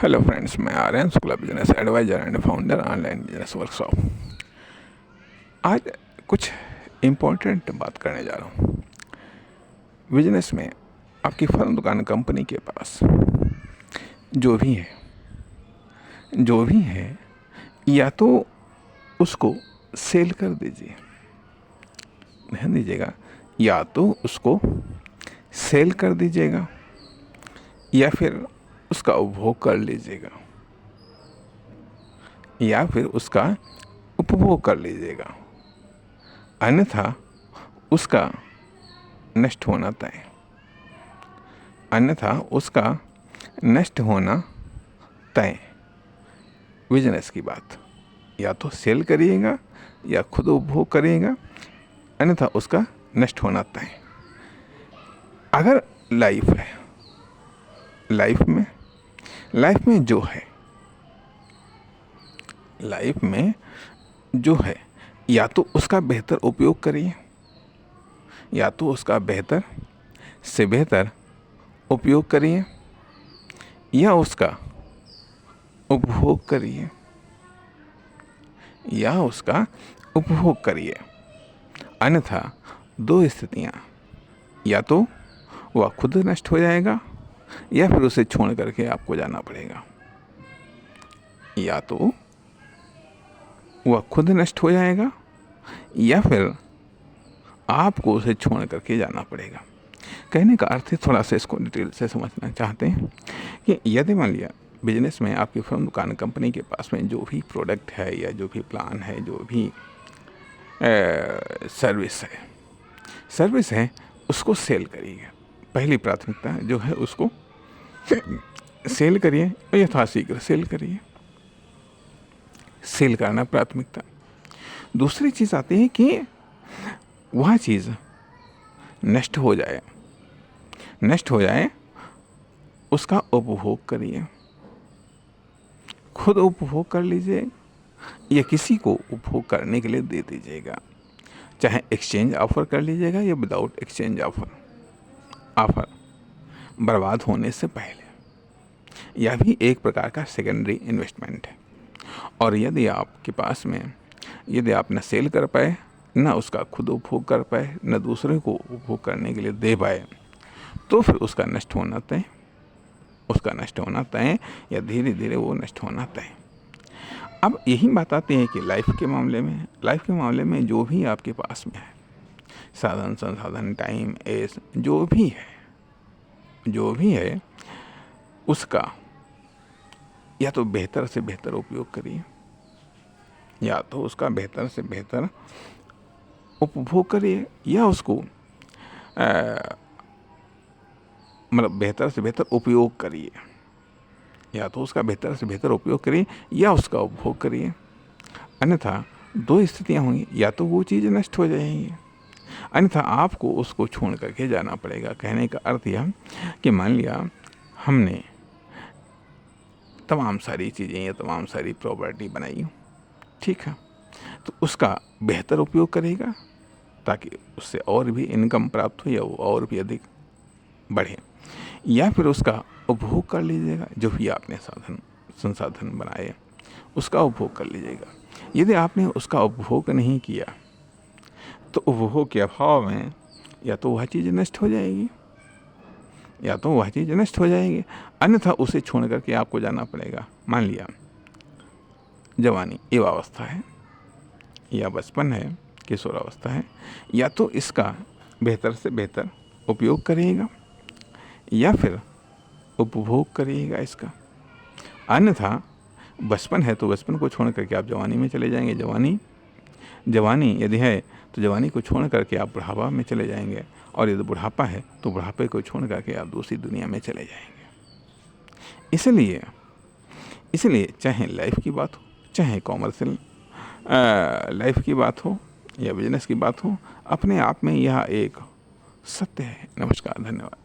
Hello friends, मैं Aryan Shukla, business advisor and founder online business workshop. आज कुछ इम्पोर्टेंट बात करने जा रहा हूँ। बिजनेस में आपकी फर्म, दुकान, कंपनी के पास जो भी है या तो उसको सेल कर दीजिए। ध्यान दीजिएगा, या तो उसको सेल कर दीजिएगा या फिर उसका उपभोग कर लीजिएगा या फिर उसका उपभोग कर लीजिएगा, अन्यथा उसका नष्ट होना तय। बिजनेस की बात, या तो सेल करिएगा या खुद उपभोग करिएगा, अन्यथा उसका नष्ट होना तय। अगर लाइफ है, लाइफ में जो है या तो उसका बेहतर उपयोग करिए, या तो उसका बेहतर से बेहतर उपयोग करिए, या उसका उपभोग करिए, अन्यथा दो स्थितियां, या तो वह खुद नष्ट हो जाएगा या फिर उसे छोड़ करके आपको जाना पड़ेगा। या तो वह खुद नष्ट हो जाएगा या फिर आपको उसे छोड़ करके जाना पड़ेगा। कहने का अर्थ है, थोड़ा सा इसको डिटेल से समझना चाहते हैं कि यदि मान लिया बिजनेस में आपकी फर्म, दुकान, कंपनी के पास में जो भी प्रोडक्ट है या जो भी प्लान है, जो भी सर्विस है, उसको सेल करिए। पहली प्राथमिकता जो है उसको सेल करिए और यथाशीघ्र सेल करिए। सेल करना प्राथमिकता। दूसरी चीज़ आती है कि वह चीज़ नष्ट हो जाए उसका उपभोग करिए। खुद उपभोग कर लीजिए या किसी को उपभोग करने के लिए दे दीजिएगा। चाहे एक्सचेंज ऑफर कर लीजिएगा या विदाउट एक्सचेंज ऑफर बर्बाद होने से पहले। यह भी एक प्रकार का सेकेंडरी इन्वेस्टमेंट है। और यदि आप न सेल कर पाए, न उसका खुद उपभोग कर पाए, न दूसरे को उपभोग करने के लिए दे पाए, तो फिर उसका नष्ट होना तय या धीरे धीरे वो नष्ट होना तय। अब यही बात आती है कि लाइफ के मामले में जो भी आपके पास में है, साधन, संसाधन, टाइम, एज, जो भी है उसका या तो बेहतर से बेहतर उपयोग करिए, या तो उसका बेहतर से बेहतर उपभोग करिए, या उसको बेहतर से बेहतर उपयोग करिए, या तो उसका बेहतर से बेहतर उपयोग करिए या उसका उपभोग करिए। अन्यथा दो स्थितियां होंगी, या तो वो चीज़ नष्ट हो जाएंगी, अन्यथा आपको उसको छोड़ करके जाना पड़ेगा। कहने का अर्थ यह कि मान लिया हमने तमाम सारी चीज़ें या तमाम सारी प्रॉपर्टी बनाई, ठीक है, तो उसका बेहतर उपयोग करेगा ताकि उससे और भी इनकम प्राप्त हो या वो और भी अधिक बढ़े, या फिर उसका उपभोग कर लीजिएगा। जो भी आपने संसाधन बनाए उसका उपभोग कर लीजिएगा। यदि आपने उसका उपभोग नहीं किया तो उपभोग के अभाव में या तो वह चीज़ नष्ट हो जाएगी, अन्यथा उसे छोड़ करके आपको जाना पड़ेगा। मान लिया जवानी युवावस्था है या बचपन है, किशोरावस्था है, या तो इसका बेहतर से बेहतर उपयोग करिएगा या फिर उपभोग करिएगा इसका। अन्यथा बचपन है तो बचपन को छोड़ करके आप जवानी में चले जाएंगे। जवानी यदि है तो जवानी को छोड़ करके आप बुढ़ापा में चले जाएंगे, और यदि बुढ़ापा है तो बुढ़ापे को छोड़ करके आप दूसरी दुनिया में चले जाएंगे। इसलिए चाहे लाइफ की बात हो, चाहे कॉमर्शियल लाइफ की बात हो या बिजनेस की बात हो, अपने आप में यह एक सत्य है। नमस्कार, धन्यवाद।